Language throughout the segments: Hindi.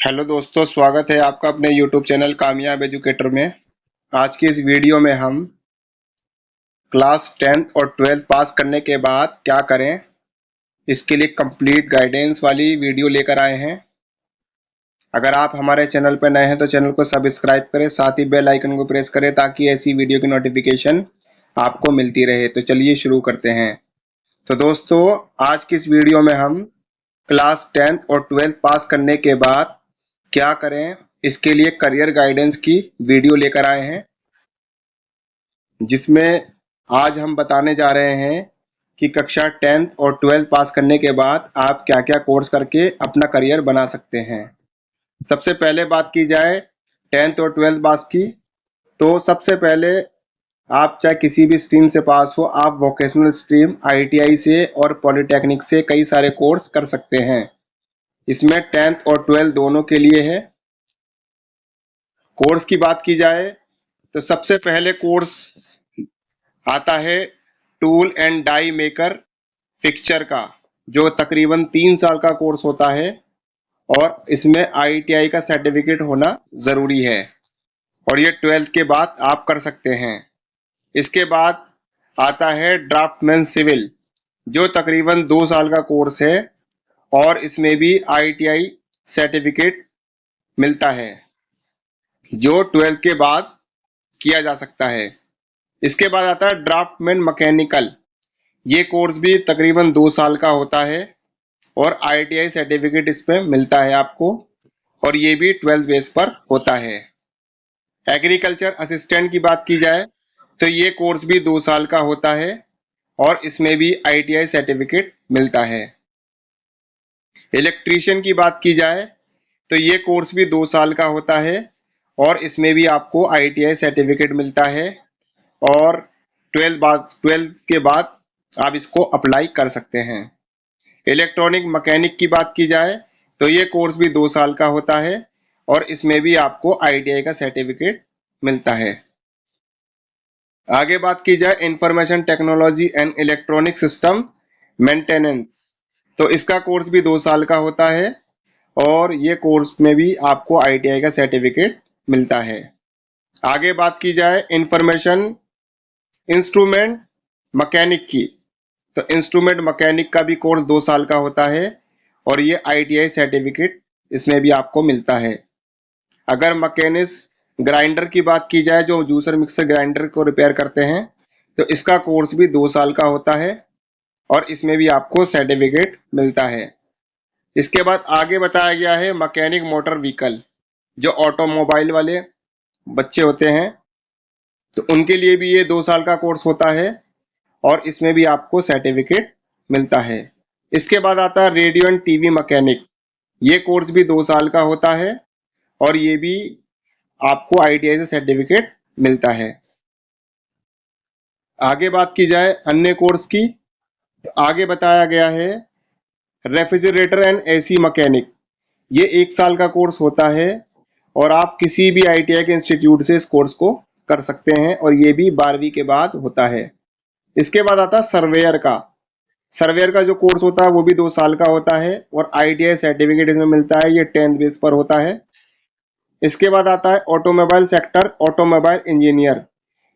हेलो दोस्तों, स्वागत है आपका अपने YouTube चैनल कामयाब एजुकेटर में। आज की इस वीडियो में हम क्लास 10th और 12th पास करने के बाद क्या करें, इसके लिए कंप्लीट गाइडेंस वाली वीडियो लेकर आए हैं। अगर आप हमारे चैनल पर नए हैं तो चैनल को सब्सक्राइब करें, साथ ही बेल आइकन को प्रेस करें ताकि ऐसी वीडियो की नोटिफिकेशन आपको मिलती रहे। तो चलिए शुरू करते हैं। तो दोस्तों, आज की इस वीडियो में हम क्लास 10th और 12th पास करने के बाद क्या करें, इसके लिए करियर गाइडेंस की वीडियो लेकर आए हैं, जिसमें आज हम बताने जा रहे हैं कि कक्षा 10th और 12th पास करने के बाद आप क्या क्या कोर्स करके अपना करियर बना सकते हैं। सबसे पहले बात की जाए 10th और 12th पास की, तो सबसे पहले आप चाहे किसी भी स्ट्रीम से पास हो, आप वोकेशनल स्ट्रीम, ITI से और पॉलिटेक्निक से कई सारे कोर्स कर सकते हैं। इसमें 10th और 12th दोनों के लिए है। कोर्स की बात की जाए तो सबसे पहले कोर्स आता है tool and die maker fixture का, जो तकरीबन 3 साल का कोर्स होता है और इसमें ITI का सर्टिफिकेट होना जरूरी है और ये 12th के बाद आप कर सकते हैं। इसके बाद आता है ड्राफ्टमैन सिविल, जो तकरीबन 2 साल का कोर्स है और इसमें भी ITI सर्टिफिकेट मिलता है, जो 12th के बाद किया जा सकता है। इसके बाद आता है ड्राफ्टमैन मैकेनिकल। ये कोर्स भी तकरीबन 2 साल का होता है और ITI सर्टिफिकेट इस पे मिलता है आपको, और ये भी 12th बेस पर होता है। एग्रीकल्चर असिस्टेंट की बात की जाए तो ये कोर्स भी 2 साल का होता है और इसमें भी ITI सर्टिफिकेट मिलता है। इलेक्ट्रीशियन की बात की जाए तो ये कोर्स भी 2 साल का होता है और इसमें भी आपको ITI सर्टिफिकेट मिलता है और 12th के बाद आप इसको अप्लाई कर सकते हैं। इलेक्ट्रॉनिक मैकेनिक की बात की जाए तो ये कोर्स भी 2 साल का होता है और इसमें भी आपको ITI का सर्टिफिकेट मिलता है। आगे बात की जाए information technology and electronic system maintenance, तो इसका कोर्स भी 2 साल का होता है और ये कोर्स में भी आपको ITI का सर्टिफिकेट मिलता है। आगे बात की जाए इंफॉर्मेशन इंस्ट्रूमेंट मैकेनिक की, तो इंस्ट्रूमेंट मैकेनिक का भी कोर्स 2 साल का होता है और ये ITI सर्टिफिकेट इसमें भी आपको मिलता है। अगर मैकेनिस्ट ग्राइंडर की बात की जाए, जो जूसर मिक्सर ग्राइंडर को रिपेयर करते हैं, तो इसका कोर्स भी 2 साल का होता है और इसमें भी आपको सर्टिफिकेट मिलता है। इसके बाद आगे बताया गया है मैकेनिक मोटर व्हीकल, जो ऑटोमोबाइल वाले बच्चे होते हैं, तो उनके लिए भी ये 2 साल का कोर्स होता है और इसमें भी आपको सर्टिफिकेट मिलता है। इसके बाद आता है रेडियो एंड टीवी मैकेनिक। ये कोर्स भी 2 साल का होता है और ये भी आपको ITI से सर्टिफिकेट मिलता है। आगे बात की जाए अन्य कोर्स की, तो आगे बताया गया है रेफ्रिजरेटर एंड AC मैकेनिक। ये 1 साल का कोर्स होता है और आप किसी भी ITI के इंस्टीट्यूट से इस कोर्स को कर सकते हैं और ये भी 12वीं के बाद होता है। इसके बाद आता है सर्वेयर का। सर्वेयर का जो कोर्स होता है वो भी 2 साल का होता है और ITI सर्टिफिकेट इसमें मिलता है, ये 10th बेस पर होता है। इसके बाद आता है ऑटोमोबाइल सेक्टर ऑटोमोबाइल इंजीनियर।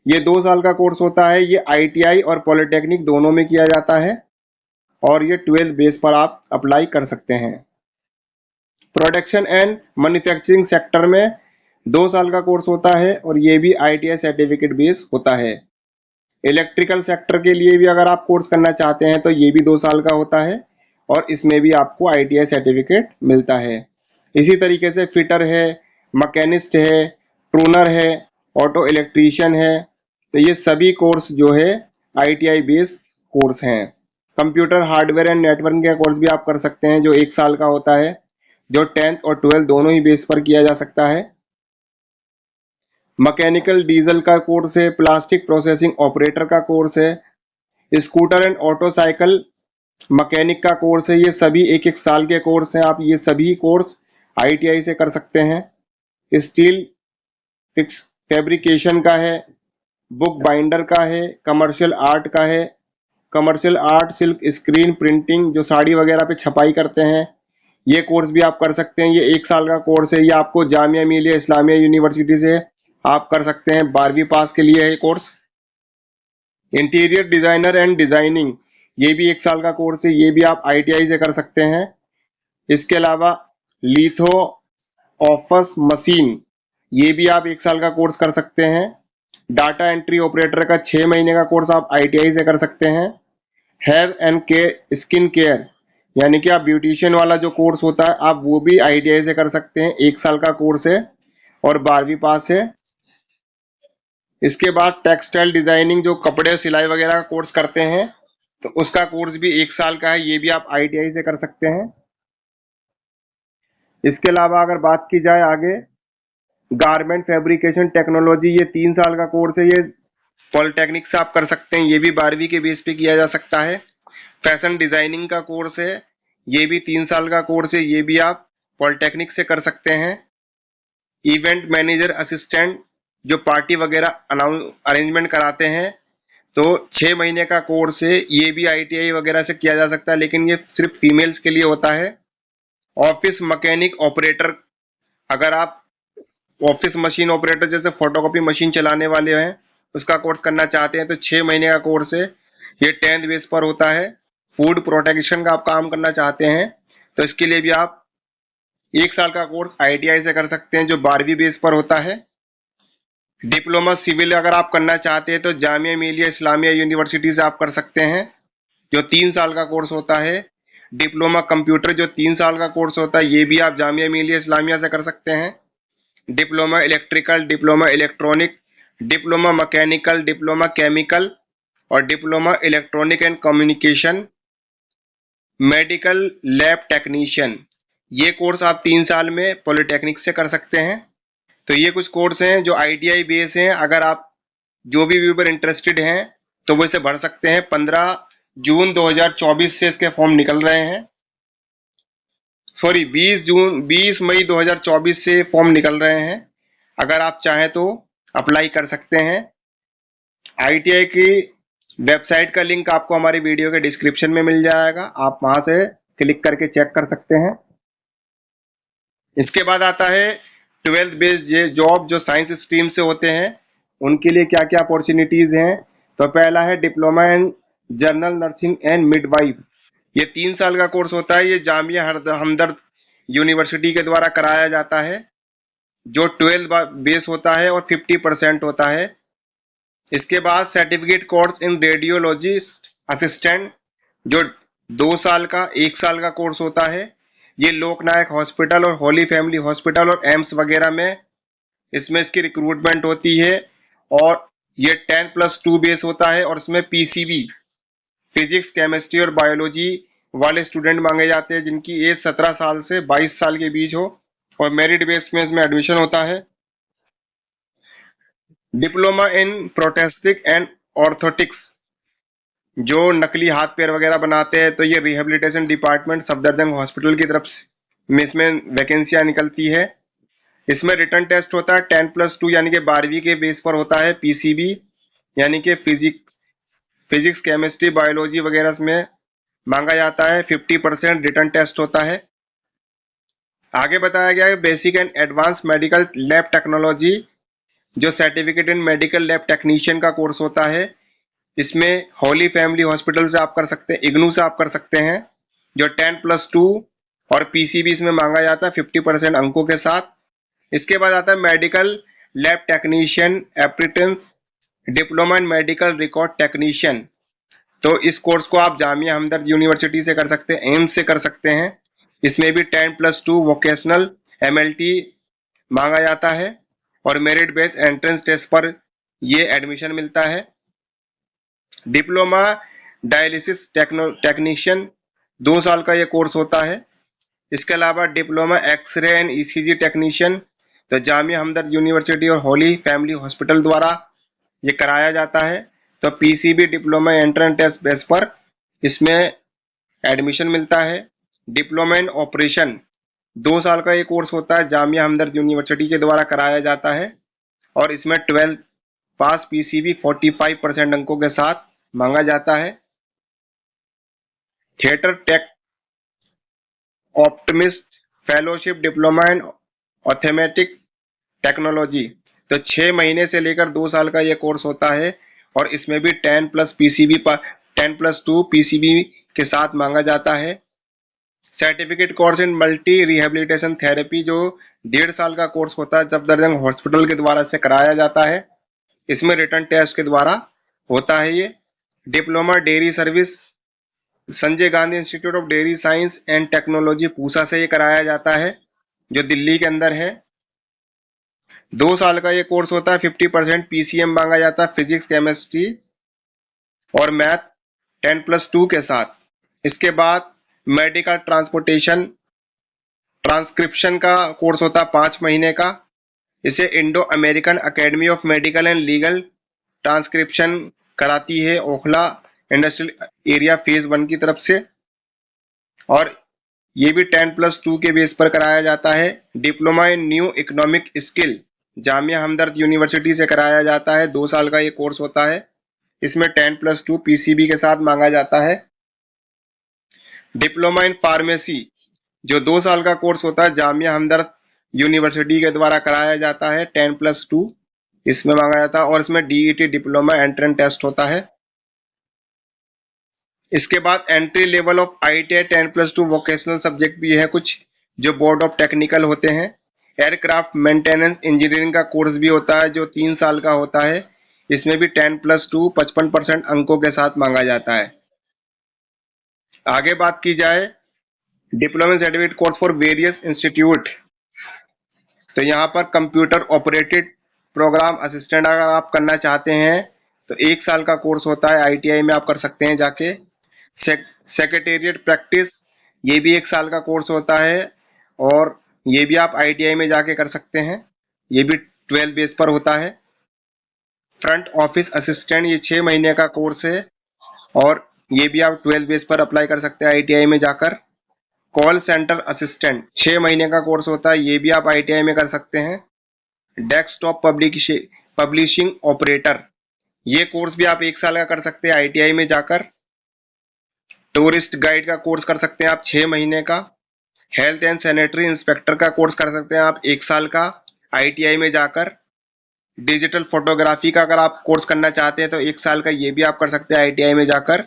ये 2 साल का कोर्स होता है, ये ITI और पॉलिटेक्निक दोनों में किया जाता है और ये 12th बेस पर आप अप्लाई कर सकते हैं। प्रोडक्शन एंड मैन्युफैक्चरिंग सेक्टर में 2 साल का कोर्स होता है और ये भी ITI सर्टिफिकेट बेस होता है। इलेक्ट्रिकल सेक्टर के लिए भी अगर आप कोर्स करना चाहते हैं तो ये भी 2 साल का होता है और इसमें भी आपको ITI सर्टिफिकेट मिलता है। इसी तरीके से फिटर है, मैकेनिस्ट है, ट्रूनर है, ऑटो इलेक्ट्रीशियन है, तो ये सभी कोर्स जो है ITI बेस कोर्स हैं। कंप्यूटर हार्डवेयर एंड नेटवर्किंग का कोर्स भी आप कर सकते हैं, जो 1 साल का होता है, जो 10th और 12th दोनों ही बेस पर किया जा सकता है। मैकेनिकल डीजल का कोर्स है, प्लास्टिक प्रोसेसिंग ऑपरेटर का कोर्स है, स्कूटर एंड ऑटोसाइकिल मैकेनिक का कोर्स है। ये सभी 1-1 साल के कोर्स हैं, आप ये सभी कोर्स ITI से कर सकते हैं। स्टील फिक्स फैब्रिकेशन का है, बुक बाइंडर का है, कमर्शियल आर्ट का है, commercial art silk screen printing, जो साड़ी वगैरह पे छपाई करते हैं, ये कोर्स भी आप कर सकते हैं। ये 1 साल का कोर्स है। ये आपको जामिया मिलिया इस्लामिया यूनिवर्सिटी से आप कर सकते हैं। 12वीं पास के लिए है ये course. Interior designer and designing, ये भी 1 साल का कोर्स है। ये भी आप ITI से कर सकते हैं। इसके अलावा लिथो ऑफिस मशीन, ये भी आप 1 साल का कोर्स कर सकते हैं। डाटा एंट्री ऑपरेटर का 6 महीने का कोर्स आप ITI से कर सकते हैं। Hair and care skin care, यानी कि आप ब्यूटिशियन वाला जो कोर्स होता है आप वो भी ITI से कर सकते हैं। 1 साल का कोर्स है और 12वीं पास है। इसके बाद टेक्सटाइल डिजाइनिंग, जो कपड़े सिलाई वगैरह का कोर्स करते हैं, तो उसका कोर्स भी 1 साल का है। ये भी आप ITI से कर सकते हैं। इसके अलावा अगर बात की जाए आगे, गारमेंट फैब्रिकेशन टेक्नोलॉजी, ये 3 साल का कोर्स है। ये पॉलिटेक्निक से आप कर सकते हैं। ये भी 12वीं के बेस पे किया जा सकता है। फैशन डिजाइनिंग का कोर्स है। ये भी 3 साल का कोर्स है। ये भी आप पॉलिटेक्निक से कर सकते हैं। इवेंट मैनेजर असिस्टेंट, जो पार्टी वगैरह अरेंजमेंट कराते हैं, तो 6 महीने का कोर्स है। ये भी ITI वगैरह से किया जा सकता है, लेकिन ये सिर्फ फीमेल्स के लिए होता है। ऑफिस मैकेनिक ऑपरेटर, अगर आप ऑफिस मशीन ऑपरेटर जैसे फोटोकॉपी मशीन चलाने वाले हैं उसका कोर्स करना चाहते हैं, तो 6 महीने का कोर्स है। ये 10th बेस पर होता है। फूड प्रोटेक्शन का आप काम करना चाहते हैं तो इसके लिए भी आप 1 साल का कोर्स ITI से कर सकते हैं, जो 12वीं बेस पर होता है। डिप्लोमा सिविल अगर आप करना चाहते हैं तो जामिया मिलिया इस्लामिया यूनिवर्सिटी से आप कर सकते हैं, जो 3 साल का कोर्स होता है। डिप्लोमा कंप्यूटर, जो 3 साल का कोर्स होता है, ये भी आप जामिया मिलिया इस्लामिया से कर सकते हैं। Diploma electrical, diploma electronic, diploma mechanical, diploma chemical और diploma electronic and communication, medical lab technician, ये कोर्स आप 3 साल में पॉलिटेक्निक से कर सकते हैं। तो ये कुछ कोर्स हैं जो ITI बेस हैं। अगर आप जो भी व्यूअर इंटरेस्टेड हैं तो वो इसे भर सकते हैं। 15 जून 2024 से इसके फॉर्म निकल रहे हैं। सॉरी, 20 मई 2024 से फॉर्म निकल रहे हैं। अगर आप चाहें तो अप्लाई कर सकते हैं। ITI की वेबसाइट का लिंक आपको हमारी वीडियो के डिस्क्रिप्शन में मिल जाएगा, आप वहां से क्लिक करके चेक कर सकते हैं। इसके बाद आता है 12th बेस्ड जॉब, जो साइंस स्ट्रीम से होते हैं उनके लिए क्या क्या अपॉर्चुनिटीज हैं। तो पहला है diploma in general nursing and midwife, ये 3 साल का कोर्स होता है। ये जामिया हमदर्द यूनिवर्सिटी के द्वारा कराया जाता है, जो 12 बेस होता है और 50% होता है। इसके बाद certificate course in radiologist assistant, जो 2 साल का 1 साल का कोर्स होता है। ये लोकनायक हॉस्पिटल और होली फैमिली हॉस्पिटल और एम्स वगैरह में इसमें इसकी रिक्रूटमेंट होती है। और ये 10+2 बेस होता है और इसमें PCB फिजिक्स, केमिस्ट्री और बायोलॉजी वाले स्टूडेंट मांगे जाते हैं जिनकी एज 17 साल से 22 साल के बीच हो, और मेरिट बेस में इसमें एडमिशन होता है। डिप्लोमा इन प्रोथेटिक एंड ऑर्थोटिक्स, जो नकली हाथ पैर वगैरह बनाते हैं, तो ये रिहेबिलिटेशन डिपार्टमेंट सफदरजंग हॉस्पिटल की तरफ में इसमें वैकेंसियां निकलती है। इसमें रिटन टेस्ट होता है 10+2, यानी कि 12वीं के बेस पर होता है। PCB यानी कि फिजिक्स केमिस्ट्री बायोलॉजी वगैरह में मांगा जाता है। 50% रिटन टेस्ट होता है। आगे बताया गया है basic and advanced medical lab technology, जो certificate in medical lab technician का कोर्स होता है। इसमें होली फैमिली हॉस्पिटल से आप कर सकते हैं, इग्नू से आप कर सकते हैं, जो 10+2 और PCB इसमें मांगा जाता है 50% अंकों के साथ। इसके बाद आता है medical lab technician apprentice, diploma in medical record technician. तो इस कोर्स को आप जामिया हमदर्द यूनिवर्सिटी से कर सकते हैं, एम्स से कर सकते हैं। इसमें भी 10+2 वोकेशनल MLT मांगा जाता है और मेरिट बेस्ड एंट्रेंस टेस्ट पर ये एडमिशन मिलता है। डिप्लोमा डायलिसिस टेक्नीशियन 2 साल का ये कोर्स होता है। इसके अलावा diploma x ray and ECG technician, तो जामिया हमदर्द यूनिवर्सिटी और होली फैमिली हॉस्पिटल द्वारा ये कराया जाता है। तो PCB diploma entrance test base पर इसमें एडमिशन मिलता है। डिप्लोमा इन ऑपरेशन 2 साल का ये कोर्स होता है, जामिया हमदर्द यूनिवर्सिटी के द्वारा कराया जाता है और इसमें 12 पास PCB 45% अंकों के साथ मांगा जाता है। Theatre tech optimist fellowship diploma in ऑथेमेटिक टेक्नोलॉजी। तो 6 महीने से लेकर 2 साल का ये कोर्स होता है और इसमें भी 10+2 पीसीबी के साथ मांगा जाता है। Certificate course in multi rehabilitation therapy जो 1.5 साल का कोर्स होता है, सफदरजंग हॉस्पिटल के द्वारा से कराया जाता है। इसमें रिटर्न टेस्ट के द्वारा होता है ये। Diploma dairy service Sanjay Gandhi institute of dairy science and technology Pusa से ये कराया जाता है जो दिल्ली के अंदर है। 2 साल का ये कोर्स होता है। 50% पीसीएम मांगा जाता है, फिजिक्स केमिस्ट्री और मैथ 10+2 के साथ। इसके बाद मेडिकल ट्रांसपोर्टेशन ट्रांसक्रिप्शन का कोर्स होता है 5 महीने का। इसे Indo American academy of medical and legal transcription कराती है ओखला इंडस्ट्रियल एरिया फेज 1 की तरफ से, और ये भी 10+2 के बेस पर कराया जाता है। डिप्लोमा इन न्यू इकोनॉमिक स्किल जामिया हमदर्द यूनिवर्सिटी से कराया जाता है। 2 साल का ये कोर्स होता है। इसमें 10+2 पीसीबी के साथ मांगा जाता है। डिप्लोमा इन फार्मेसी जो 2 साल का कोर्स होता है, जामिया हमदर्द यूनिवर्सिटी के द्वारा कराया जाता है। 10+2 इसमें मांगा जाता है और इसमें डीईटी डिप्लोमा एंट्रेंस टेस्ट होता है। इसके बाद entry level of ITI 10+2 vocational subject भी है कुछ जो बोर्ड ऑफ टेक्निकल होते हैं। एयरक्राफ्ट मेंटेनेंस इंजीनियरिंग का कोर्स भी होता है जो 3 साल का होता है। इसमें भी 10+2 55% अंकों के साथ मांगा जाता है। आगे बात की जाए diploma certificate course for various institute, तो यहाँ पर कंप्यूटर ऑपरेटेड प्रोग्राम असिस्टेंट अगर आप करना चाहते हैं तो 1 साल का कोर्स होता है। आईटीआई में आप कर सकते हैं जाके। सेक्रेटेरिएट प्रैक्टिस ये भी 1 साल का कोर्स होता है और ये भी आप आईटीआई में जाके कर सकते हैं। ये भी 12 बेस पर होता है। फ्रंट ऑफिस असिस्टेंट ये 6 महीने का कोर्स है और ये भी आप 12 बेस पर अप्लाई कर सकते हैं आईटीआई में जाकर। कॉल सेंटर असिस्टेंट 6 महीने का कोर्स होता है, ये भी आप आईटीआई में कर सकते हैं। डेस्कटॉप पब्लिशिंग ऑपरेटर ये कोर्स भी आप 1 साल का कर सकते हैं आईटीआई में जाकर। टूरिस्ट गाइड का कोर्स कर सकते हैं आप 6 महीने का। हेल्थ एंड सैनिटरी इंस्पेक्टर का कोर्स कर सकते हैं आप 1 साल का आईटीआई में जाकर। डिजिटल फोटोग्राफी का अगर आप कोर्स करना चाहते हैं तो 1 साल का ये भी आप कर सकते हैं आईटीआई में जाकर।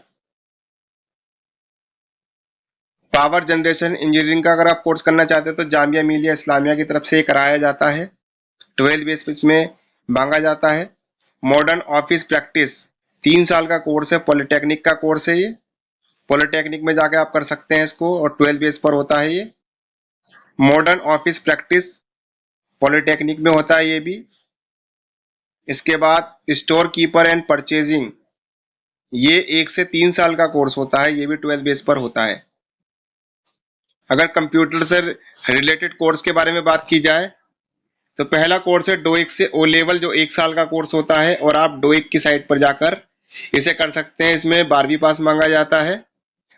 पावर जनरेशन इंजीनियरिंग का अगर आप कोर्स करना चाहते हैं तो जामिया मिलिया इस्लामिया की तरफ से कराया जाता है। 12 बेस में मांगा जाता है। मॉडर्न ऑफिस प्रैक्टिस 3 साल का कोर्स है, पॉलिटेक्निक का कोर्स है ये। पॉलिटेक्निक में जाके आप कर सकते हैं इसको और 12 बेस पर होता है ये। मॉडर्न ऑफिस प्रैक्टिस पॉलिटेक्निक में होता है ये भी। इसके बाद स्टोर कीपर एंड परचेजिंग ये 1 से 3 साल का कोर्स होता है, ये भी 12 बेस पर होता है। अगर कंप्यूटर से रिलेटेड कोर्स के बारे में बात की जाए तो पहला कोर्स है डोइक से ओ लेवल जो 1 साल का कोर्स होता है और आप डोइक की साइट पर जाकर इसे कर सकते हैं। इसमें 12वीं पास मांगा जाता है।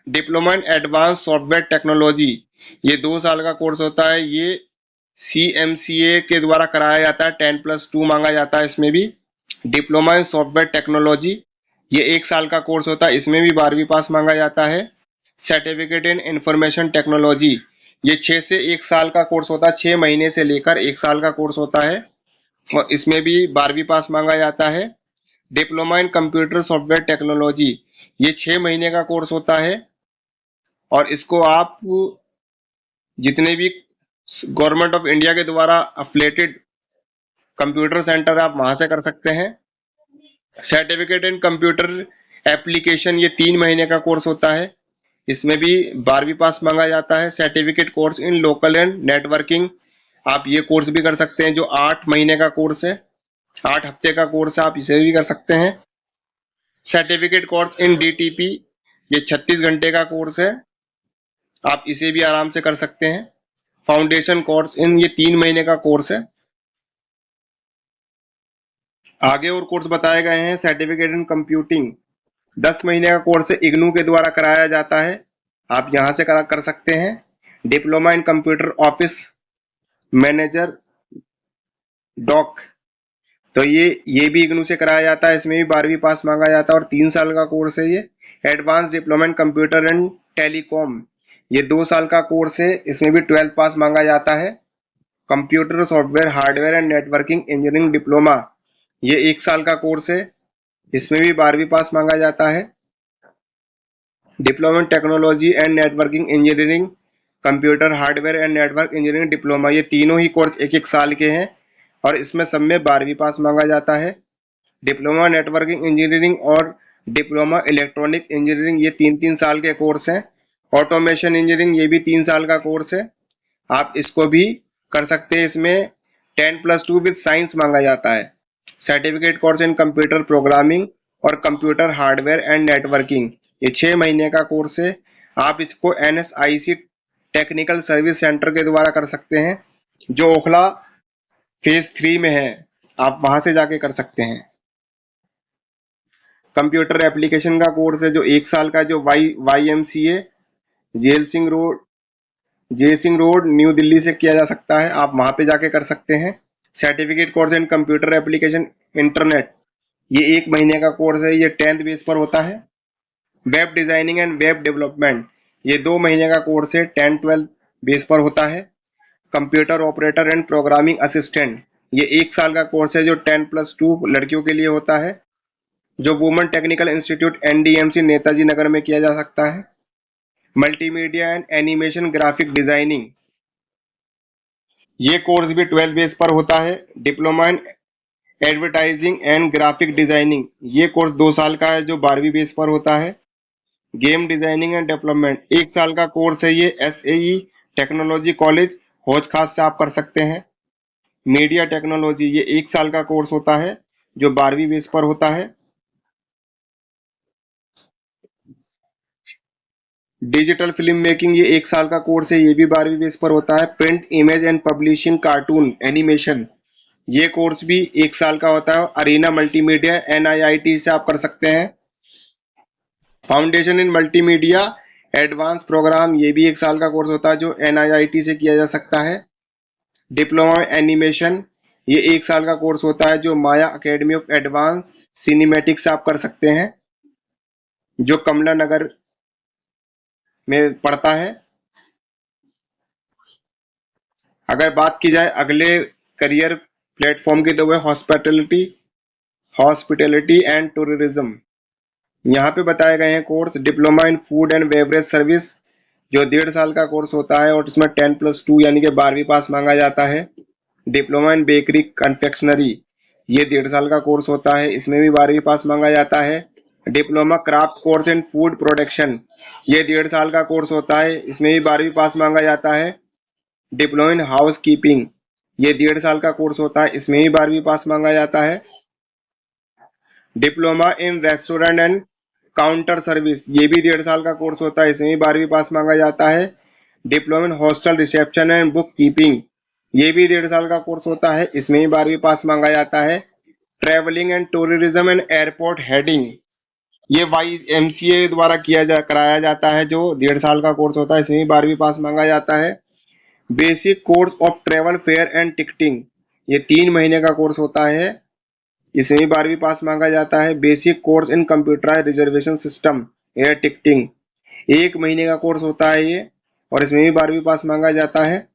Diploma in advance software technology ये 2 साल का कोर्स होता है, ये CMCA के द्वारा कराया जाता है। 10+2 मांगा जाता है इसमें भी। डिप्लोमा इन सॉफ्टवेयर टेक्नोलॉजी ये 1 साल का कोर्स होता है, इसमें भी 12वीं पास मांगा जाता है। सर्टिफिकेट इन इंफॉर्मेशन टेक्नोलॉजी ये 6 से 1 साल का कोर्स होता है, 6 महीने से लेकर 1 साल का कोर्स होता है और इसमें भी 12वीं पास मांगा जाता है। Diploma in computer software technology ये 6 महीने का कोर्स होता है और इसको आप जितने भी गवर्नमेंट ऑफ इंडिया के द्वारा अफिलिएटेड कंप्यूटर सेंटर आप वहां से कर सकते हैं। सर्टिफिकेट इन कंप्यूटर एप्लीकेशन ये 3 महीने का कोर्स होता है, इसमें भी 12वीं पास मांगा जाता है। Certificate course in local and networking आप ये कोर्स भी कर सकते हैं जो 8 महीने का कोर्स है, 8 हफ्ते का कोर्स है, आप इसे भी कर सकते हैं। सर्टिफिकेट कोर्स इन DTP ये 36 घंटे का कोर्स है, आप इसे भी आराम से कर सकते हैं। फाउंडेशन कोर्स इन ये 3 महीने का कोर्स है। आगे और कोर्स बताए गए हैं। सर्टिफिकेट इन कंप्यूटिंग 10 महीने का कोर्स है, इग्नू के द्वारा कराया जाता है, आप यहां से कर सकते हैं। Diploma in computer office manager डॉक तो ये भी इग्नू से कराया जाता है, इसमें भी 12वीं पास मांगा जाता है और 3 साल का कोर्स है ये। Advance diploma in computer and telecom ये 2 साल का कोर्स है, इसमें भी 12th पास मांगा जाता है। Computer software hardware and networking engineering diploma, ये 1 साल का कोर्स है, इसमें भी 12वीं पास मांगा जाता है। Diploma in technology and networking engineering, computer hardware and network engineering diploma, ये तीनों ही कोर्स 1-1 साल के हैं और इसमें सब में 12वीं पास मांगा जाता है। डिप्लोमा नेटवर्किंग इंजीनियरिंग और डिप्लोमा इलेक्ट्रॉनिक इंजीनियरिंग, ये 3-3 साल के कोर्स हैं। ऑटोमेशन इंजीनियरिंग, ये भी 3 साल का कोर्स है, आप इसको भी कर सकते हैं। इसमें 10+2 विद साइंस मांगा जाता है। Certificate course in computer programming और कंप्यूटर हार्डवेयर एंड नेटवर्किंग, ये 6 महीने का कोर्स है, आप इसको NSIC टेक्निकल सर्विस सेंटर के द्वारा कर सकते हैं, जो ओखला फेज 3 में है, आप वहां से जाके कर सकते हैं। कंप्यूटर एप्लीकेशन का कोर्स है जो 1 साल का, जो YMCA जय सिंह रोड न्यू दिल्ली से किया जा सकता है, आप वहां पे जाके कर सकते हैं। Certificate course in computer application internet, ये 1 महीने का कोर्स है, ये 10th बेस पर होता है। Web designing and web development, ये 2 महीने का कोर्स है, 10-12 बेस पर होता है। Computer operator and programming assistant, ये 1 साल का कोर्स है, जो 10+2 लड़कियों के लिए होता है, जो women technical institute NDMC Netaji Nagar में किया जा सकता है। Multimedia and animation graphic designing, ये कोर्स भी 12 बेस पर होता है। Diploma in advertising and graphic designing, ये कोर्स 2 साल का है, जो 12वीं बेस पर होता है। गेम डिजाइनिंग एंड डेवलपमेंट, 1 साल का कोर्स है, ये SAE टेक्नोलॉजी कॉलेज हौज खास से आप कर सकते हैं। मीडिया टेक्नोलॉजी, ये 1 साल का कोर्स होता है, जो 12वीं बेस पर होता है। डिजिटल फिल्म मेकिंग, ये 1 साल का कोर्स है, ये भी 12वीं बेस पर होता है। Print image and publishing cartoon animation, ये कोर्स भी 1 साल का होता है। अरीना मल्टीमीडिया NIIT से आप कर सकते हैं। Foundation in multimedia advance programme, ये भी 1 साल का कोर्स होता है, जो NIIT से किया जा सकता है। डिप्लोमा एनिमेशन, ये 1 साल का कोर्स होता है, जो माया अकेडमी ऑफ एडवांस सिनेमैटिक्स से आप कर सकते हैं, जो कमला नगर में पड़ता है। अगर बात की जाए अगले करियर प्लेटफॉर्म की, तो वह हॉस्पिटैलिटी एंड टूरिज्म, यहाँ पे बताए गए हैं course. Diploma in food and beverage service, जो 1.5 साल का कोर्स होता है और इसमें 10+2 यानी कि 12वीं पास मांगा जाता है। डिप्लोमा इन बेकरी कन्फेक्शनरी, ये 1.5 साल का कोर्स होता है, इसमें भी 12वीं पास मांगा जाता है। Diploma craft course in food production, ये 1.5 साल का कोर्स होता है, इसमें भी 12वीं पास मांगा जाता है। डिप्लोमा इन हाउस कीपिंग, ये 1.5 साल का कोर्स होता है, इसमें भी 12वीं पास मांगा जाता है। Diploma in restaurant and counter service, ये भी 1.5 साल का कोर्स होता है, इसमें भी 12वीं पास मांगा जाता है। Diploma in hostel reception and book keeping, ये भी 1.5 साल का कोर्स होता है, इसमें भी 12वीं पास मांगा जाता है। Travelling and tourism and airport heading, ये YMCA द्वारा कराया जाता है, जो 1.5 साल का कोर्स होता है, इसमें भी 12वीं पास मांगा जाता है। Basic course of travel fare and ticketing, ये 3 महीने का कोर्स होता है, इसमें भी 12वीं पास मांगा जाता है। Basic course in computerised reservation system air ticketing, 1 महीने का कोर्स होता है ये, और इसमें भी 12वीं पास मांगा जाता है।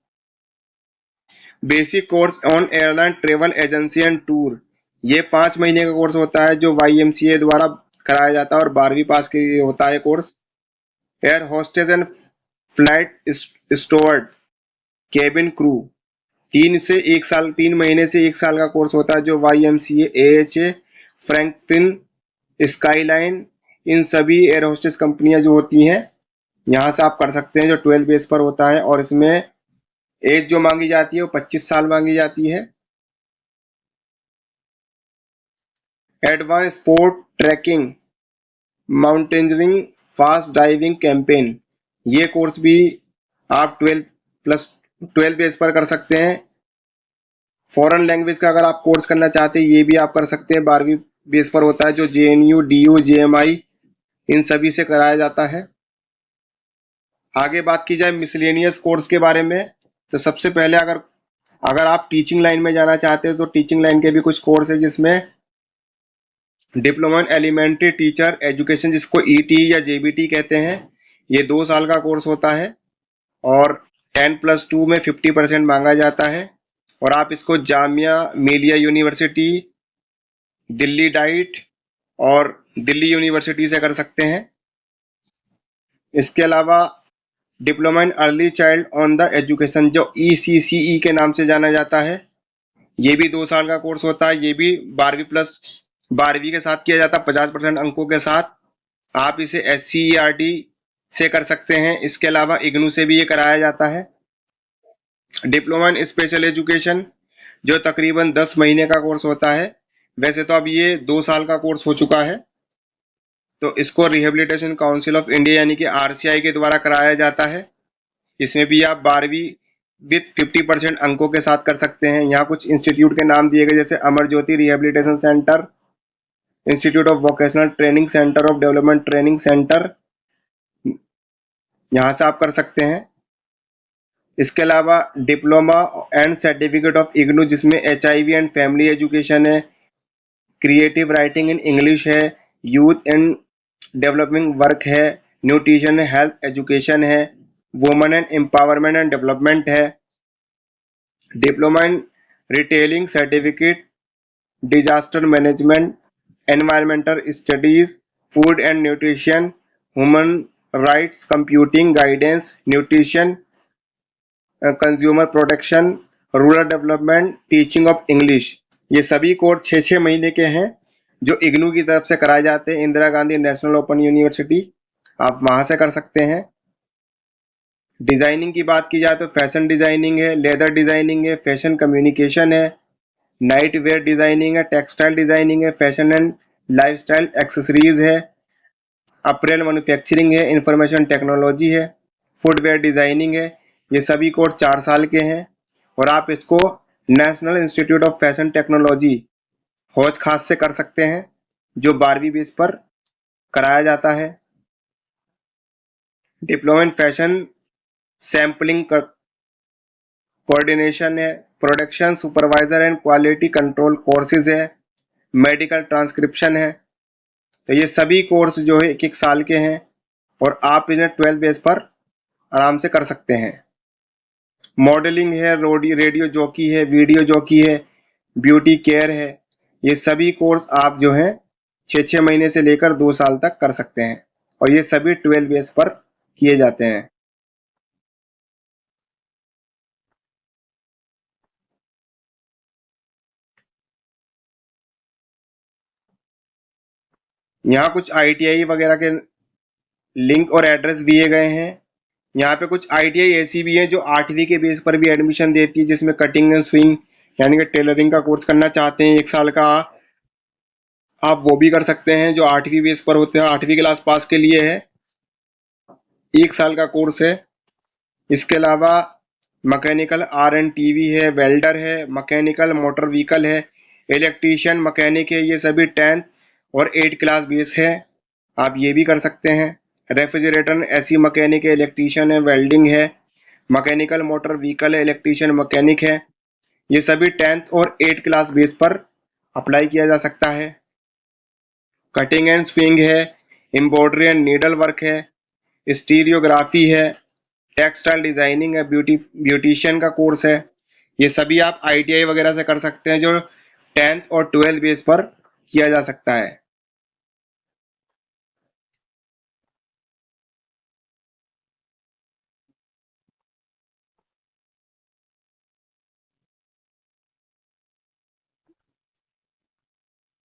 Basic course on airline travel agency and tour, ये 5 महीने का कोर्स होता है, जो YMCA द्वारा कराया जाता है और 12वीं पास के लिए होता है course. Air hostess and flight steward cabin crew, 3 महीने से 1 साल का कोर्स होता है, जो YMCA AHA फ्रैंकलिन स्काईलाइन, इन सभी एयर होस्टेस कंपनियां जो होती हैं, यहाँ से आप कर सकते हैं, जो 12 बेस पर होता है, और इसमें एज जो मांगी जाती है वो 25 साल मांगी जाती है। Advance sport trekking mountaineering fast diving campaign, ये कोर्स भी आप 12 बेस पर कर सकते हैं। फॉरेन लैंग्वेज का अगर आप कोर्स करना चाहते हैं, ये भी आप कर सकते हैं, 12वीं बेस पर होता है, जो JNU DU JMI इन सभी से कराया जाता है। आगे बात की जाए मिसलेनियस कोर्स के बारे में, तो सबसे पहले अगर आप टीचिंग लाइन में जाना चाहते हो, तो टीचिंग लाइन के भी कुछ कोर्स है, जिसमें diploma in elementary teacher education, जिसको ET या JBT कहते हैं, ये 2 साल का कोर्स होता है, और 10+2 में 50% मांगा जाता है। और आप इसको जामिया मिलिया यूनिवर्सिटी, दिल्ली डाइट और दिल्ली यूनिवर्सिटी से कर सकते हैं। इसके अलावा diploma in early child on the education, जो ECCE के नाम से जाना जाता है, ये भी 2 साल का कोर्स होता है। ये भी 12वीं के साथ किया जाता है, 50% अंकों के साथ। आप इसे SCERT से कर सकते हैं। इसके अलावा इग्नू से भी ये कराया जाता है। डिप्लोमा इन स्पेशल एजुकेशन, जो तकरीबन 10 महीने का कोर्स होता है। वैसे तो अब ये 2 साल का कोर्स हो चुका है, तो इसको रिहेबिलिटेशन काउंसिल ऑफ इंडिया यानी कि RCI के द्वारा कराया जाता है। इसमें भी आप 12वीं विथ 50% अंकों के साथ कर सकते हैं। यहाँ कुछ इंस्टीट्यूट के नाम दिए गए, जैसे Amar Jyoti rehabilitation centre, institute of vocational training, centre of development training centre, यहाँ से आप कर सकते हैं। इसके अलावा diploma and certificate of IGNOU, जिसमें HIV एंड फैमिली एजुकेशन है, क्रिएटिव राइटिंग इन इंग्लिश है, यूथ एंड डेवलपिंग वर्क है, न्यूट्रिशन हेल्थ एजुकेशन है, women and empowerment and development है, diploma in retailing certificate, disaster management, environmental studies, food and nutrition, human rights, computing guidance, nutrition, consumer protection, rural development, teaching of English. ये सभी कोर्स 6-6 महीने के हैं, जो इग्नू की तरफ से कराए जाते हैं। Indira Gandhi national open university, आप वहां से कर सकते हैं। डिजाइनिंग की बात की जाए तो फैशन डिजाइनिंग है, लेदर डिजाइनिंग है, फैशन कम्युनिकेशन है, नाइट वेयर डिजाइनिंग है, टेक्सटाइल डिजाइनिंग है, फैशन एंड लाइफस्टाइल एक्सेसरीज है, अपरेल मैन्युफैक्चरिंग है, इंफॉर्मेशन टेक्नोलॉजी है, फुटवेयर डिजाइनिंग है। ये सभी कोर्स 4 साल के हैं और आप इसको national institute of fashion technology हौज खास से कर सकते हैं, जो 12वीं बेस पर कराया जाता है। Diploma in fashion sampling coordination है, production supervisor and quality control courses है, मेडिकल ट्रांसक्रिप्शन है। तो ये सभी कोर्स जो है 1-1 साल के हैं और आप इन्हें 12 बेस पर आराम से कर सकते हैं। मॉडलिंग है, रेडियो जॉकी है, वीडियो जॉकी है, ब्यूटी केयर है। ये सभी कोर्स आप जो है 6-6 महीने से लेकर 2 साल तक कर सकते हैं और ये सभी 12 बेस पर किए जाते हैं। यहाँ कुछ ITI वगैरह के लिंक और एड्रेस दिए गए हैं। यहाँ पे कुछ ITI ऐसी भी है जो 8वीं के बेस पर भी एडमिशन देती है, जिसमें कटिंग एंड स्विंग यानी कि टेलरिंग का कोर्स करना चाहते हैं 1 साल का, आप वो भी कर सकते हैं, जो 8वीं बेस पर होते हैं। 8वीं क्लास पास के लिए है, 1 साल का कोर्स है। इसके अलावा मैकेनिकल RNTV है, वेल्डर है, मैकेनिकल मोटर व्हीकल है, इलेक्ट्रीशियन मैकेनिक है। ये सभी 10th और 8 क्लास बेस है, आप ये भी कर सकते हैं। रेफ्रिजरेटर SE मैकेनिक है, इलेक्ट्रीशियन है, वेल्डिंग है, मैकेनिकल मोटर व्हीकल है, इलेक्ट्रीशियन मैकेनिक है। ये सभी 10th और 8 क्लास बेस पर अप्लाई किया जा सकता है। कटिंग एंड स्विंग है, एम्ब्रॉयडरी एंड नीडल वर्क है, स्टीरियोग्राफी है, टेक्सटाइल डिजाइनिंग है, ब्यूटिशियन का कोर्स है। ये सभी आप ITI वगैरह से कर सकते हैं, जो 10th और 12 बेस पर किया जा सकता है।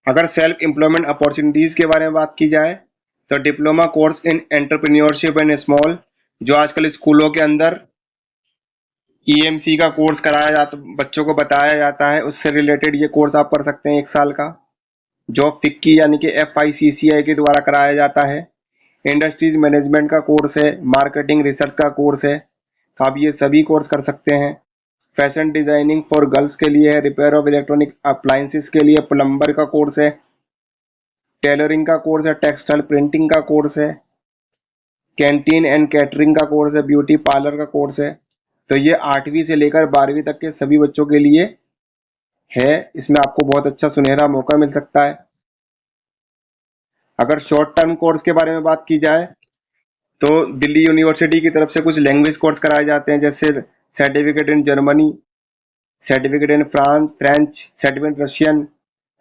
अगर सेल्फ एम्प्लॉयमेंट अपॉर्चुनिटीज के बारे में बात की जाए तो diploma course in entrepreneurship and small, जो आजकल स्कूलों के अंदर EMC का कोर्स कराया जाता, बच्चों को बताया जाता है, उससे रिलेटेड ये कोर्स आप कर सकते हैं 1 साल का। जॉब फिक्की यानी कि FICCI के द्वारा कराया जाता है। इंडस्ट्रीज मैनेजमेंट का कोर्स है, मार्केटिंग रिसर्च का कोर्स है, तो आप ये सभी कोर्स कर सकते हैं। फैशन डिजाइनिंग फॉर गर्ल्स के लिए है, रिपेयर ऑफ इलेक्ट्रॉनिक अप्लायंसेस के लिए प्लम्बर का कोर्स है, टेलरिंग का कोर्स है, टेक्सटाइल प्रिंटिंग का कोर्स है, कैंटीन एंड कैटरिंग का कोर्स है, ब्यूटी पार्लर का कोर्स है। तो ये 8वीं से लेकर 12वीं तक के सभी बच्चों के लिए है। इसमें आपको बहुत अच्छा सुनहरा मौका मिल सकता है। अगर शॉर्ट टर्म कोर्स के बारे में बात की जाए तो दिल्ली यूनिवर्सिटी की तरफ से कुछ लैंग्वेज कोर्स कराए जाते हैं, जैसे certificate in Germany, certificate in French, certificate Russian,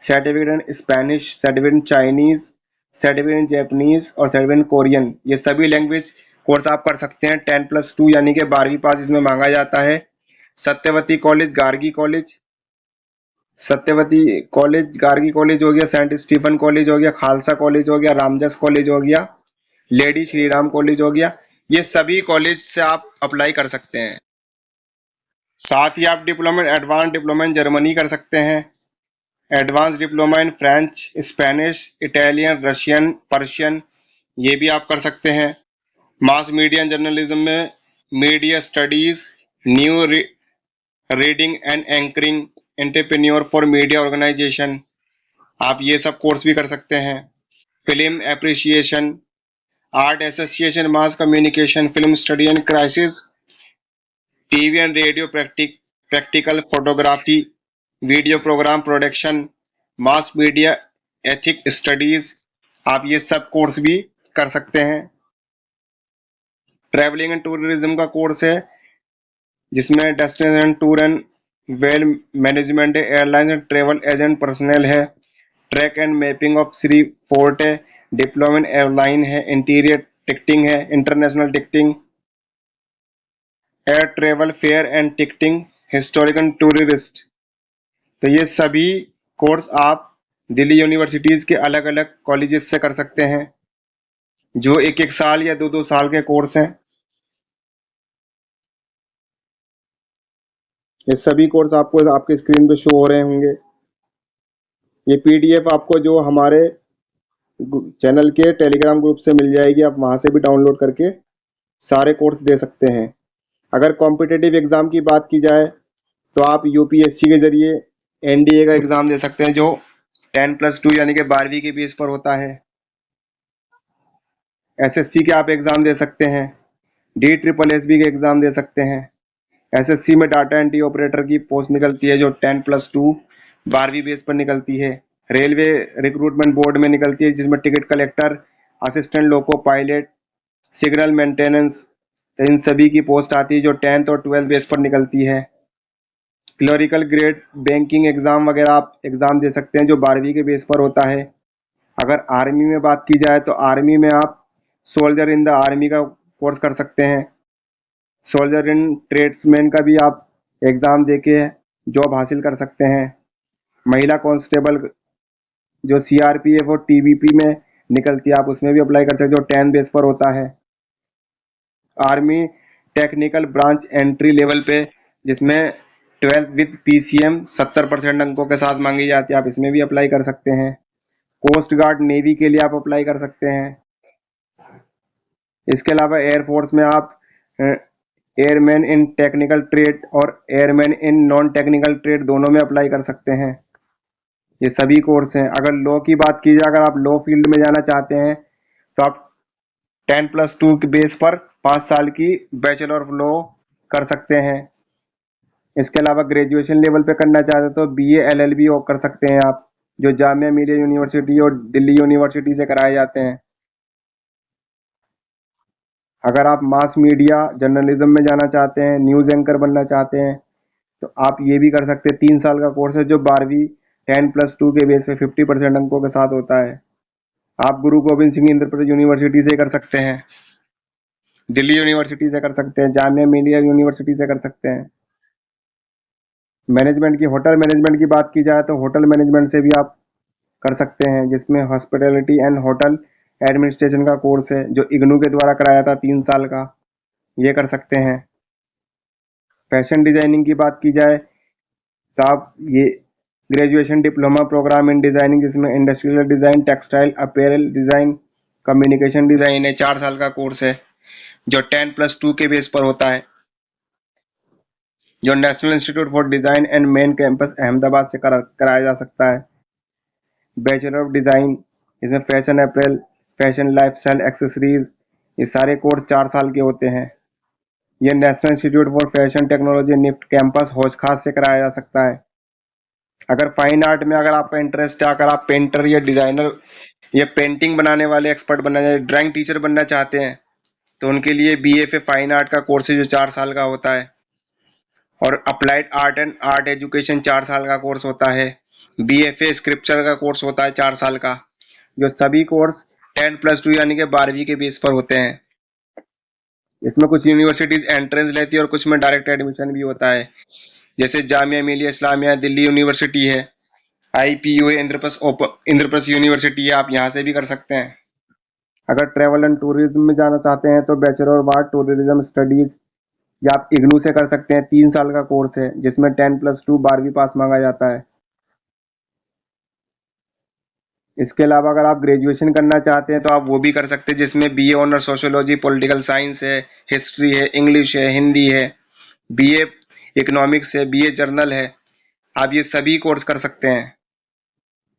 certificate in Spanish, certificate in Chinese, certificate in Japanese और सर्टिफिकेट इन कोरियन। ये सभी लैंग्वेज कोर्स आप कर सकते हैं। 10+2 यानी कि 12वीं पास इसमें मांगा जाता है। Satyavati college, Gargi college, Satyavati college, Gargi college हो गया, सेंट स्टीफन कॉलेज हो गया, खालसा कॉलेज हो गया, रामजस कॉलेज हो गया, लेडी श्रीराम कॉलेज हो गया। ये सभी कॉलेज से आप अप्लाई कर सकते हैं। साथ ही आप diploma, advance diploma in Germany कर सकते हैं, advance diploma in French, Spanish, Italian, Russian, Persian, ये भी आप कर सकते हैं। मास मीडिया जर्नलिज्म में media studies, new reading and anchoring, entrepreneur for media organisation, आप ये सब कोर्स भी कर सकते हैं। Film appreciation, art association, mass communication, film study and crisis, TV and radio practical photography, video programme production, mass media ethic studies, आप ये सब कोर्स भी कर सकते हैं। ट्रैवलिंग एंड टूरिज्म का कोर्स है, जिसमें destination tour and well management है, airline and travel agent personal है, track and mapping of Shri fort है, डिप्लोमेंट एयरलाइन है, इंटीरियर टिकटिंग है, international ticketing, air travel fare and ticketing, historical tourist. तो ये सभी कोर्स आप दिल्ली यूनिवर्सिटीज के अलग अलग कॉलेजेस से कर सकते हैं, जो एक एक साल या दो दो साल के कोर्स हैं। ये सभी कोर्स आपको आपके स्क्रीन पे शो हो रहे होंगे। ये पीडीएफ आपको जो हमारे चैनल के टेलीग्राम ग्रुप से मिल जाएगी, आप वहां से भी डाउनलोड करके सारे कोर्स दे सकते हैं। अगर कॉम्पिटिटिव एग्जाम की बात की जाए तो आप यूपीएससी के जरिए एनडीए का एग्जाम दे सकते हैं, जो 10+2 यानी कि 12वीं के बेस पर होता है। एसएससी के आप एग्जाम दे सकते हैं, DSSB के एग्जाम दे सकते हैं। एसएससी में डाटा एंट्री ऑपरेटर की पोस्ट निकलती है, जो 10+2 12वीं बेस पर निकलती है। रेलवे रिक्रूटमेंट बोर्ड में निकलती है, जिसमें ticket collector, assistant loco pilot, signal maintenance, इन सभी की पोस्ट आती है, जो 10th और 12th बेस पर निकलती है। क्लरिकल ग्रेड बैंकिंग एग्जाम वगैरह आप एग्जाम दे सकते हैं, जो 12वीं के बेस पर होता है। अगर आर्मी में बात की जाए तो आर्मी में आप सोल्जर इन द आर्मी का कोर्स कर सकते हैं। सोल्जर इन ट्रेड्समैन का भी आप एग्जाम देके जॉब हासिल कर सकते हैं। महिला कांस्टेबल जो सीआरपीएफ और टीबीपी में निकलती है, आप उसमें भी अप्लाई कर सकते हो, जो 10 बेस पर होता है। Army technical branch entry level पे, जिसमें 12th विद पीसीएम 70% अंकों के साथ मांगी जाती है, आप इसमें भी अप्लाई कर सकते हैं। कोस्ट गार्ड नेवी के लिए आप अप्लाई कर सकते हैं। इसके अलावा एयरफोर्स में आप एयरमैन इन टेक्निकल ट्रेड और airman in non technical trade दोनों में अप्लाई कर सकते हैं। ये सभी कोर्स हैं। अगर लॉ की बात की जाए, अगर आप लॉ फील्ड में जाना चाहते हैं तो आप 10+2 के बेस पर 5 साल की बैचलर ऑफ लॉ कर सकते हैं। इसके अलावा ग्रेजुएशन लेवल पे करना चाहते हैं तो बीए एलएलबी कर सकते हैं आप, जो जामिया मिलिया यूनिवर्सिटी और दिल्ली यूनिवर्सिटी से कराए जाते हैं। अगर आप मास मीडिया जर्नलिज्म में जाना चाहते हैं, न्यूज़ एंकर बनना चाहते हैं, तो आप ये भी कर सकते हैं। 3 साल का कोर्स है, जो 12वीं 10+2 के बेस पे 50% अंकों के साथ होता है। आप गुरु गोविंद सिंह इंद्र प्रदेश यूनिवर्सिटी से कर सकते हैं, दिल्ली यूनिवर्सिटी से कर सकते हैं, जामिया मिलिया यूनिवर्सिटी से कर सकते हैं। मैनेजमेंट की, होटल मैनेजमेंट की बात की जाए तो होटल मैनेजमेंट से भी आप कर सकते हैं, जिसमें हॉस्पिटैलिटी एंड होटल एडमिनिस्ट्रेशन का कोर्स है, जो इग्नू के द्वारा कराया था 3 साल का, ये कर सकते हैं। फैशन डिजाइनिंग की बात की जाए तो आप ये graduation diploma program in designing, जिसमें industrial design, textile apparel design, communication design है, 4 साल का कोर्स है, जो 10+2 के बेस पर होता है, जो national institute for design and main campus Ahmedabad से कराया जा सकता है। बैचलर ऑफ डिजाइन, इसमें fashion apparel, fashion lifestyle accessories, ये सारे कोर्स 4 साल के होते हैं। ये national institute for fashion technology NIFT campus Hauz Khas से कराया जा सकता है। अगर फाइन आर्ट में अगर आपका इंटरेस्ट है, अगर आप पेंटर या डिजाइनर या पेंटिंग बनाने वाले एक्सपर्ट बनना चाहते हैं, ड्राइंग टीचर बनना चाहते हैं, तो उनके लिए BFA फाइन आर्ट का कोर्स है जो 4 साल का होता है, और applied art and art education 4 साल का कोर्स होता है। BFA स्क्रिप्चर का कोर्स होता है 4 साल का। जो सभी कोर्स 10+2 यानी कि 12वीं के बेस पर होते हैं। इसमें कुछ यूनिवर्सिटीज एंट्रेंस लेती है और कुछ में डायरेक्ट एडमिशन भी होता है, जैसे जामिया मिलिया इस्लामिया दिल्ली यूनिवर्सिटी है, IPU इंद्रप्रस्थ यूनिवर्सिटी है, आप यहाँ से भी कर सकते हैं। अगर ट्रैवल एंड टूरिज्म में जाना चाहते हैं तो bachelor of art tourism studies या आप इग्नू से कर सकते हैं। 3 साल का कोर्स है जिसमें 10+2 12वीं पास मांगा जाता है। इसके अलावा अगर आप ग्रेजुएशन करना चाहते हैं तो आप वो भी कर सकते हैं, जिसमें BA honour sociology political science है, हिस्ट्री है, इंग्लिश है, हिंदी है, BA इकोनॉमिक्स है, BA जर्नल है। आप ये सभी कोर्स कर सकते हैं।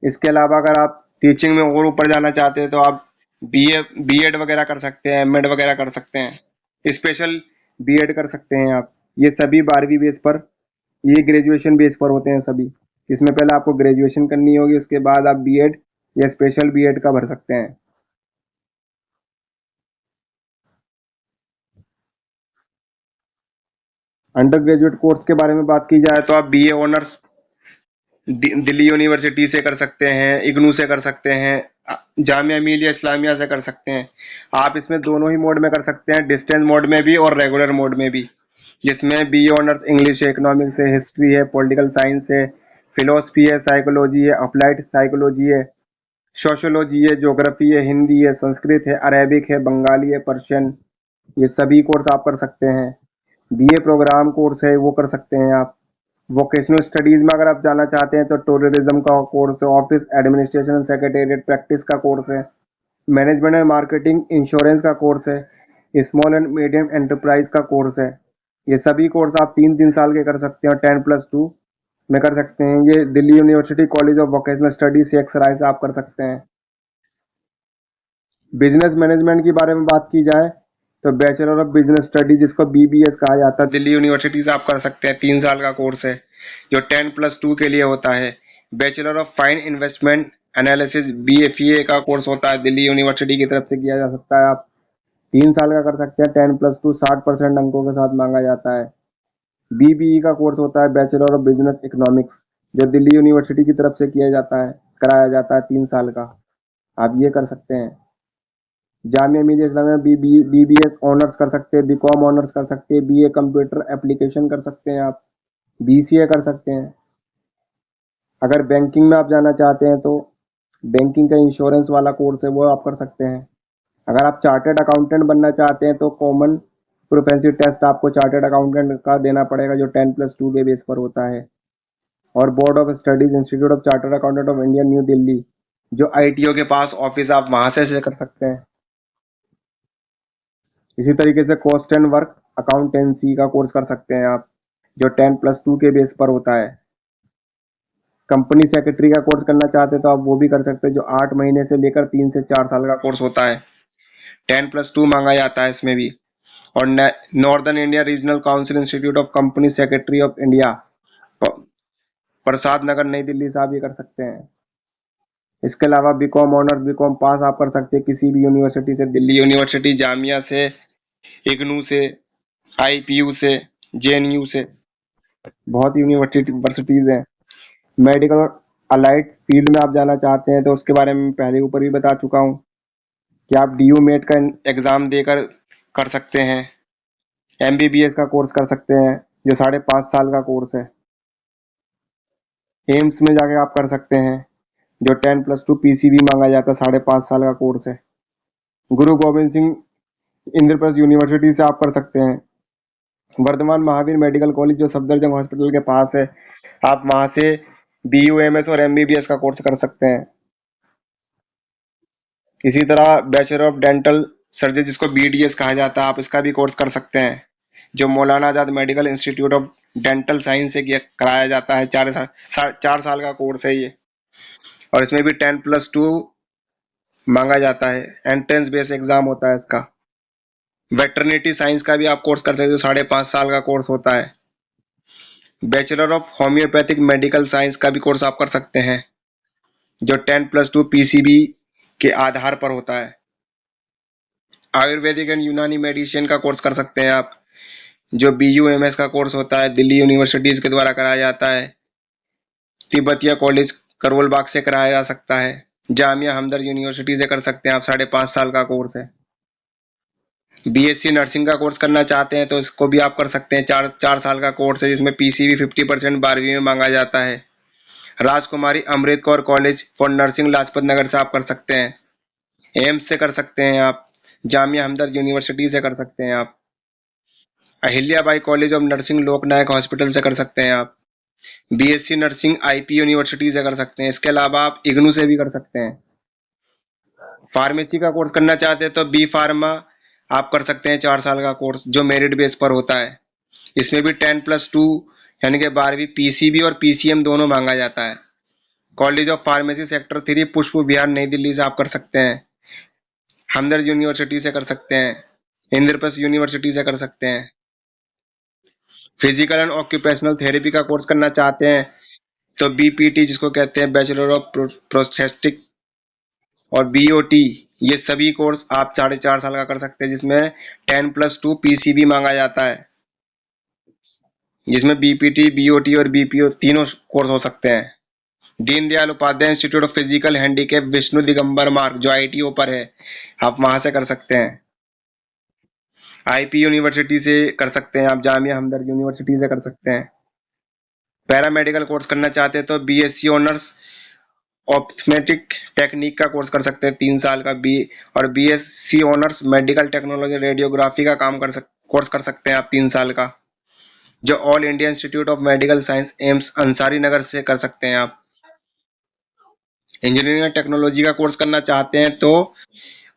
इसके अलावा अगर आप टीचिंग में और ऊपर जाना चाहते हैं तो आप BEd वगैरह कर सकते हैं, MEd वगैरह कर सकते हैं, स्पेशल BEd कर सकते हैं आप। ये सभी 12वीं बेस पर, ये ग्रेजुएशन बेस पर होते हैं सभी। इसमें पहले आपको ग्रेजुएशन करनी होगी, उसके बाद आप BEd या स्पेशल BEd का भर सकते हैं। अंडर ग्रेजुएट कोर्स के बारे में बात की जाए तो आप BA ऑनर्स दिल्ली यूनिवर्सिटी से कर सकते हैं, इग्नू से कर सकते हैं, जामिया मिलिया इस्लामिया से कर सकते हैं। आप इसमें दोनों ही मोड में कर सकते हैं, डिस्टेंस मोड में भी और रेगुलर मोड में भी, जिसमें BA ऑनर्स इंग्लिश है, इकोनॉमिक्स है, हिस्ट्री है, पॉलिटिकल साइंस है, फिलोसफी है, साइकोलॉजी है, अप्लाइड साइकोलॉजी है, सोशियोलॉजी है, ज्योग्राफी है, हिंदी है, संस्कृत है, अरेबिक है, बंगाली है, पर्शियन, ये सभी कोर्स आप कर सकते हैं। BA प्रोग्राम कोर्स है वो कर सकते हैं आप। वोकेशनल स्टडीज में अगर आप जाना चाहते हैं तो टूरिज्म का कोर्स है, ऑफिस एडमिनिस्ट्रेशन सेक्रेटेरिएट प्रैक्टिस का कोर्स है, मैनेजमेंट एंड मार्केटिंग इंश्योरेंस का कोर्स है, स्मॉल एंड मीडियम एंटरप्राइज का कोर्स है। ये सभी कोर्स आप 3-3 साल के कर सकते हैं और 10+2 में कर सकते हैं। ये Delhi university college of vocational studies से एक्सराइज से आप कर सकते हैं। बिजनेस मैनेजमेंट के बारे में बात की जाए तो बैचलर ऑफ बिजनेस स्टडी जिसको BBS कहा जाता है, दिल्ली यूनिवर्सिटी से आप कर सकते हैं। 3 साल का कोर्स है जो 10+2 के लिए होता है। Bachelor of fine investment analysis BFA का कोर्स होता है, दिल्ली यूनिवर्सिटी की तरफ से किया जा सकता है। आप 3 साल का कर सकते हैं, 10+2 60% अंकों के साथ मांगा जाता है। BBE का कोर्स होता है बैचलर ऑफ बिजनेस इकोनॉमिक्स, जो दिल्ली यूनिवर्सिटी की तरफ से किया जाता है, कराया जाता है 3 साल का। आप ये कर सकते हैं। जामिया मिलिया इस्लामिया BBS ऑनर्स कर सकते हैं, BCom ऑनर्स कर सकते हैं, BA कंप्यूटर एप्लीकेशन कर सकते हैं आप, BCA कर सकते हैं। अगर बैंकिंग में आप जाना चाहते हैं तो बैंकिंग का इंश्योरेंस वाला कोर्स है वो आप कर सकते हैं। अगर आप चार्टर्ड अकाउंटेंट बनना चाहते हैं तो कॉमन प्रोफेंसी टेस्ट आपको चार्टर्ड अकाउंटेंट का देना पड़ेगा जो 10+2 के बेस पर होता है। और board of studies institute of chartered accountant of India new Delhi, जो ITO के पास ऑफिस, आप वहां से कर सकते हैं। इसी तरीके से कॉस्ट एंड वर्क अकाउंटेंसी का कोर्स कर सकते हैं आप, जो 10+2 के बेस पर होता है। कंपनी सेक्रेटरी का कोर्स करना चाहते हैं तो आप वो भी कर सकते हैं, जो 8 महीने से लेकर 3 से 4 साल का कोर्स होता है। 10+2 मांगा जाता है इसमें भी। और northern India regional council institute of company secretary of India, Prasad Nagar New Delhi से आप ये कर सकते हैं। इसके अलावा BCom ऑनर्स BCom पास आप कर सकते हैं किसी भी यूनिवर्सिटी से, दिल्ली यूनिवर्सिटी, जामिया से, इग्नू से, IPU से, JNU से, बहुत यूनिवर्सिटीज हैं। मेडिकल अलाइड फील्ड में आप जाना चाहते हैं तो उसके बारे में पहले ऊपर भी बता चुका हूँ कि आप DU मेट का एग्जाम देकर कर सकते हैं। MBBS का कोर्स कर सकते हैं जो 5.5 साल का कोर्स है। एम्स में जाके आप कर सकते हैं जो 10+2 PCB मांगा जाता है, 5.5 साल का कोर्स है। गुरु गोविंद सिंह इंद्रप्रस्थ यूनिवर्सिटी से आप कर सकते हैं। वर्धमान महावीर मेडिकल कॉलेज जो सफदरजंग हॉस्पिटल के पास है, आप वहां से BUMS और MBBS का कोर्स कर सकते हैं। इसी तरह बैचलर ऑफ डेंटल सर्जरी जिसको BDS कहा जाता है, आप इसका भी कोर्स कर सकते हैं, जो Maulana Azad medical institute of dental science से कराया जाता है। 4 साल का कोर्स है ये, और इसमें भी 10+2 मांगा जाता है। एंट्रेंस बेस्ड एग्जाम होता है इसका। वेटरनिटी साइंस का भी आप कोर्स कर सकते हो, 5.5 साल का कोर्स होता है। Bachelor of homeopathic medical science का भी कोर्स आप कर सकते हैं, जो 10+2 PCB के आधार पर होता है। आयुर्वेदिक एंड यूनानी मेडिसिन का कोर्स कर सकते हैं आप, जो BUMS का कोर्स होता है, दिल्ली यूनिवर्सिटीज के द्वारा कराया जाता है। तिब्बतिया कॉलेज करोल बाग से कराया जा सकता है। जामिया हमदर्द यूनिवर्सिटी से कर सकते हैं आप, 5.5 साल का कोर्स है। BSc नर्सिंग का कोर्स करना चाहते हैं तो इसको भी आप कर सकते हैं, 4 साल का कोर्स है जिसमें PCB 50% 12वीं में मांगा जाता है। Rajkumari Amrit Kaur college for nursing Lajpat Nagar से आप कर सकते हैं। एम्स से कर सकते हैं आप। जामिया हमदर्द यूनिवर्सिटी से कर सकते हैं आप। Ahilyabai college of nursing Loknayak hospital से कर सकते हैं आप। BSc नर्सिंग IP यूनिवर्सिटी से कर सकते हैं। इसके अलावा आप इग्नू से भी कर सकते हैं। फार्मेसी का कोर्स करना चाहते हैं तो B फार्मा आप कर सकते हैं, 4 साल का कोर्स जो मेरिट बेस पर होता है। इसमें भी 10+2 यानी कि 12वीं PCB और PCM दोनों मांगा जाता है। कॉलेज ऑफ फार्मेसी सेक्टर 3 पुष्प विहार नई दिल्ली से आप कर सकते हैं। हमदर्द यूनिवर्सिटी से कर सकते हैं। इंद्रप्रस्थ यूनिवर्सिटी से कर सकते हैं। फिजिकल एंड ऑक्यूपेशनल थेरेपी का कोर्स करना चाहते हैं तो BPT जिसको कहते हैं बैचलर ऑफ प्रोस्थेटिक और BOT, ये सभी कोर्स आप 4.5 साल का कर सकते हैं जिसमें 10+2 PCB मांगा जाता है, जिसमें BPT, BOT और BPO तीनों कोर्स हो सकते हैं। Deendayal Upadhyay institute of physical handicap Vishnu Digambar Marg जो ITO पर है, आप वहां से कर सकते हैं। IP यूनिवर्सिटी से कर सकते हैं आप। जामिया हमदर्द यूनिवर्सिटी से कर सकते हैं। पैरामेडिकल कोर्स करना चाहते हैं तो BSc ऑनर्स ऑप्थमेटिक टेक्निक का कोर्स कर सकते हैं, 3 साल का और BSc honours medical technology radiography का कोर्स कर सकते हैं आप, 3 साल का, जो all India institute of medical science AIIMS Ansari Nagar से कर सकते हैं आप। इंजीनियरिंग एंड टेक्नोलॉजी का कोर्स करना चाहते हैं तो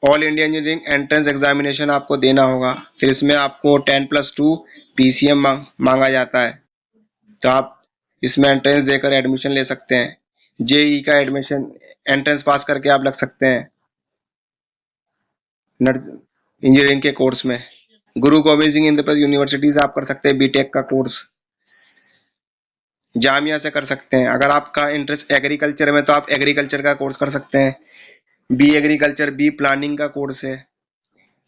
all India engineering entrance examination आपको देना होगा, फिर इसमें आपको 10+2 PCM मांगा जाता है, तो आप इसमें एंट्रेंस देकर एडमिशन ले सकते हैं। JEE का एडमिशन एंट्रेंस पास करके आप लग सकते हैं इंजीनियरिंग के कोर्स में। गुरु गोबिंद सिंह इंद्रप्रस्थ यूनिवर्सिटी से आप कर सकते हैं BTech का कोर्स। जामिया से कर सकते हैं। अगर आपका इंटरेस्ट एग्रीकल्चर में तो आप एग्रीकल्चर का कोर्स कर सकते हैं। B एग्रीकल्चर, B प्लानिंग का कोर्स है।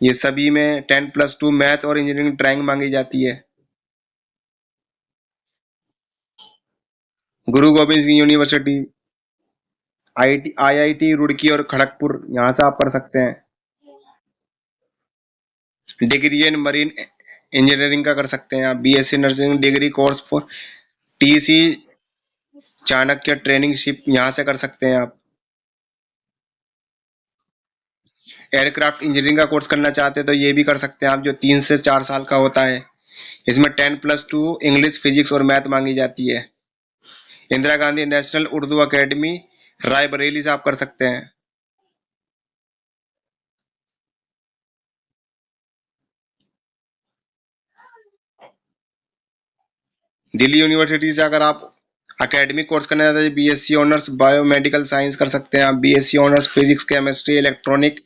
ये सभी में 10+2 मैथ और इंजीनियरिंग ड्राइंग मांगी जाती है। गुरु गोबिंद सिंह यूनिवर्सिटी, IIT रुड़की और खड़गपुर, यहाँ से आप कर सकते हैं। डिग्री इन मरीन इंजीनियरिंग का कर सकते हैं आप। BSc nursing degree course for TC Chanakya training ship, यहाँ से कर सकते हैं आप। एयरक्राफ्ट इंजीनियरिंग का कोर्स करना चाहते हैं तो ये भी कर सकते हैं आप, जो 3 से 4 साल का होता है। इसमें 10+2 इंग्लिश, फिजिक्स और मैथ मांगी जाती है। इंदिरा गांधी नेशनल उर्दू अकेडमी रायबरेली से आप कर सकते हैं। दिल्ली यूनिवर्सिटी से अगर आप अकेडमिक कोर्स करना चाहते हैं, BSc ऑनर्स बायोमेडिकल साइंस कर सकते हैं आप। BSc honours physics, chemistry, electronic,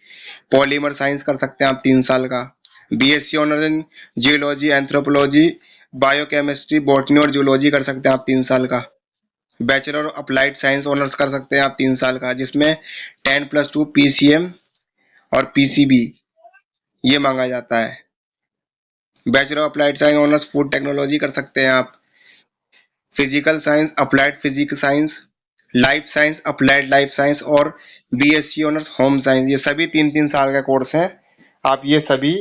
polymer science कर सकते हैं आप, 3 साल का। BSc honours in geology, anthropology, biochemistry, botany और जूलॉजी कर सकते हैं आप, 3 साल का। Bachelor of applied science honours कर सकते हैं आप, 3 साल का, जिसमें 10+2 PCM और PCB ये मांगा जाता है। Bachelor of applied science honours food technology कर सकते हैं आप। Physical science, applied physics science, life science, applied life science और BSc ऑनर्स होम साइंस, ये सभी 3-3 साल का कोर्स हैं। आप ये सभी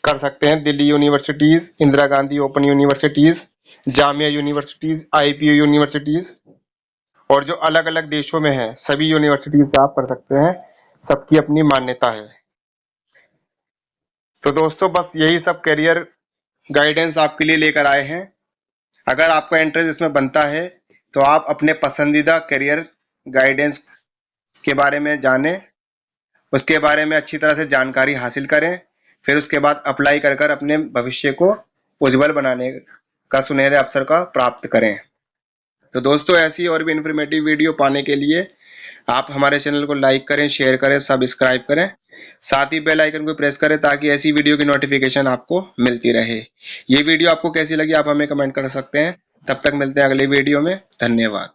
कर सकते हैं। Delhi universities, Indira Gandhi open universities, Jamia universities, IPU universities और जो अलग अलग देशों में है सभी यूनिवर्सिटीज से आप कर सकते हैं। सबकी अपनी मान्यता है। तो दोस्तों बस यही सब करियर गाइडेंस आपके लिए लेकर आए हैं। अगर आपका इंटरेस्ट इसमें बनता है तो आप अपने पसंदीदा करियर गाइडेंस के बारे में जानें, उसके बारे में अच्छी तरह से जानकारी हासिल करें, फिर उसके बाद अप्लाई कर अपने भविष्य को उज्जवल बनाने का सुनहरे अवसर का प्राप्त करें। तो दोस्तों ऐसी और भी इन्फॉर्मेटिव वीडियो पाने के लिए आप हमारे चैनल को लाइक करें, शेयर करें, सब्सक्राइब करें, साथ ही बेल आइकन को प्रेस करें ताकि ऐसी वीडियो की नोटिफिकेशन आपको मिलती रहे। ये वीडियो आपको कैसी लगी आप हमें कमेंट कर सकते हैं। तब तक मिलते हैं अगले वीडियो में। धन्यवाद।